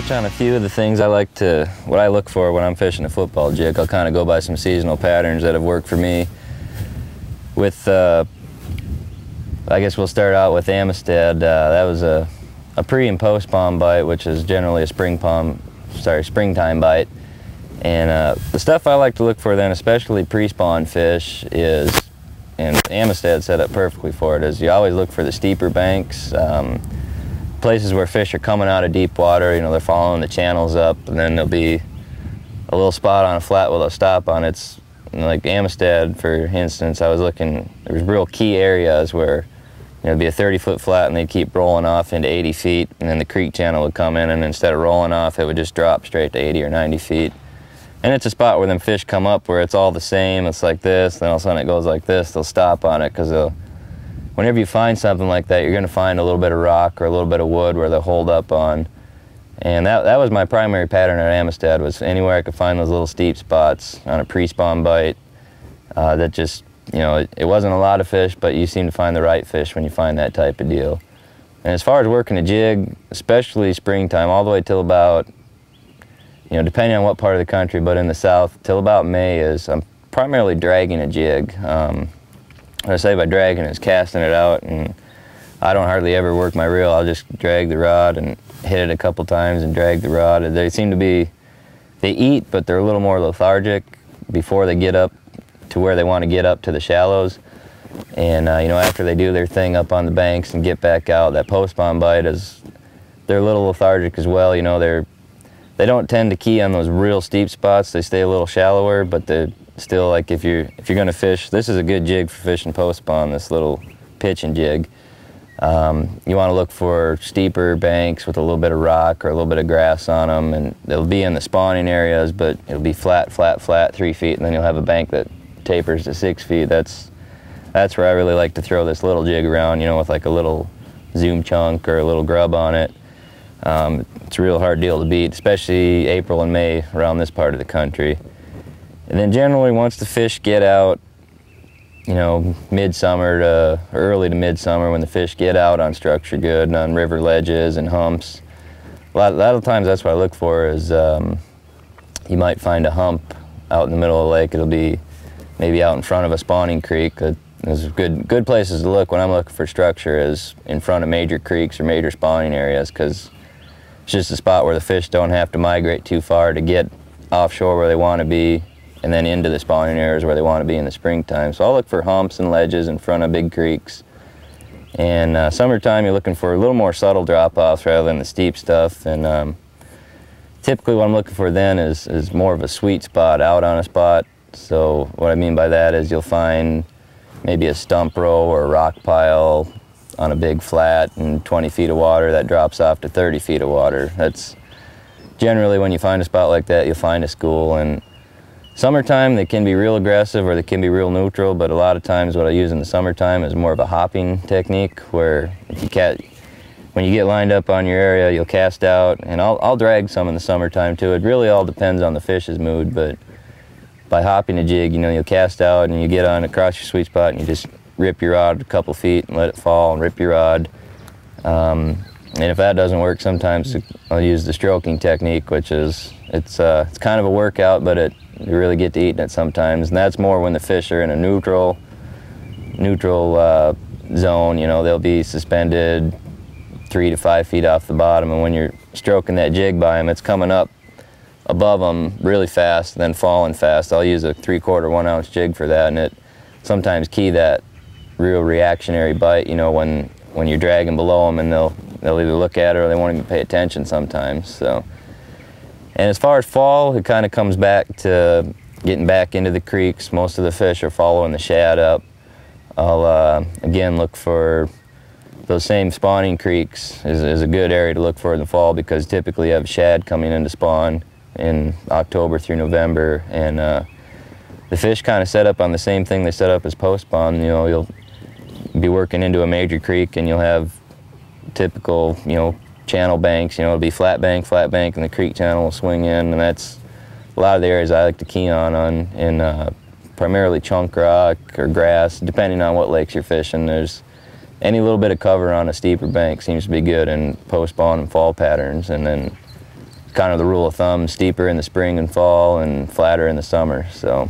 touch on a few of the things what I look for when I'm fishing a football jig. I'll kind of go by some seasonal patterns that have worked for me. With, I guess we'll start out with Amistad. That was a pre and post spawn bite, which is generally a springtime bite. And the stuff I like to look for then, especially pre-spawn fish, is, and Amistad set up perfectly for it, is you always look for the steeper banks, places where fish are coming out of deep water. You know, they're following the channels up, and then there'll be a little spot on a flat where they'll stop on. It's like Amistad, for instance. I was looking, there was real key areas where, you know, it'd be a 30-foot flat and they'd keep rolling off into 80 feet, and then the creek channel would come in, and instead of rolling off, it would just drop straight to 80 or 90 feet. And it's a spot where them fish come up where it's all the same. It's like this, then all of a sudden it goes like this. They'll stop on it because whenever you find something like that, you're going to find a little bit of rock or a little bit of wood where they'll hold up on. And that was my primary pattern at Amistad, was anywhere I could find those little steep spots on a pre-spawn bite. That just, you know, it wasn't a lot of fish, but you seem to find the right fish when you find that type of deal. And as far as working a jig, especially springtime, all the way till about, you know, depending on what part of the country, but in the south, till about May, I'm primarily dragging a jig. What I say by dragging is casting it out, and I don't hardly ever work my reel. I'll just drag the rod and hit it a couple times and drag the rod. They seem to be, they eat, but they're a little more lethargic before they get up to where they want to get up to the shallows. And you know, after they do their thing up on the banks and get back out, that post-spawn bite they're a little lethargic as well. You know, they don't tend to key on those real steep spots. They stay a little shallower, but they're still, like, if you're gonna fish, this is a good jig for fishing post-spawn, this little pitching jig. You want to look for steeper banks with a little bit of rock or a little bit of grass on them, and they'll be in the spawning areas, but it'll be flat, 3 feet, and then you'll have a bank that tapers to 6 feet. That's where I really like to throw this little jig around, you know, with like a little zoom chunk or a little grub on it. It's a real hard deal to beat, especially April and May around this part of the country. And then generally, once the fish get out, you know, midsummer to early to midsummer, when the fish get out on structure good and on river ledges and humps, a lot of times that's what I look for is you might find a hump out in the middle of the lake. It'll be maybe out in front of a spawning creek. There's good places to look when I'm looking for structure is in front of major creeks or major spawning areas, because it's just a spot where the fish don't have to migrate too far to get offshore where they want to be, and then into the spawning areas where they want to be in the springtime. So I'll look for humps and ledges in front of big creeks. And summertime, you're looking for a little more subtle drop-offs rather than the steep stuff. And typically what I'm looking for then is more of a sweet spot out on a spot. So what I mean by that is you'll find maybe a stump row or a rock pile on a big flat and 20 feet of water that drops off to 30 feet of water. That's generally, when you find a spot like that, you'll find a school. And summertime, they can be real aggressive or they can be real neutral, but a lot of times what I use in the summertime is more of a hopping technique, where if when you get lined up on your area, you'll cast out, and I'll drag some in the summertime too. It really all depends on the fish's mood, but by hopping a jig, you know, you'll cast out and you get on across your sweet spot and you just rip your rod a couple feet and let it fall and rip your rod. And if that doesn't work, sometimes I'll use the stroking technique, which is, it's kind of a workout, but you really get to eating it sometimes. And that's more when the fish are in a neutral zone. You know, they'll be suspended 3 to 5 feet off the bottom, and when you're stroking that jig by them, it's coming up above them really fast, then falling fast. I'll use a 3/4 1 ounce jig for that, and it sometimes key that real reactionary bite, you know, when you're dragging below them, and they'll either look at it or they won't even pay attention sometimes. So, and as far as fall, it kind of comes back to getting back into the creeks. Most of the fish are following the shad up. I'll again look for those same spawning creeks is a good area to look for in the fall, because typically you have shad coming into spawn in October through November, and the fish kind of set up on the same thing they set up as post-spawn. You know, you'll be working into a major creek and you'll have typical, you know, channel banks. You know, it'll be flat bank, and the creek channel will swing in, and that's a lot of the areas I like to key on in primarily chunk rock or grass, depending on what lakes you're fishing. There's any little bit of cover on a steeper bank seems to be good in post-spawn and fall patterns, and then kind of the rule of thumb, steeper in the spring and fall and flatter in the summer. So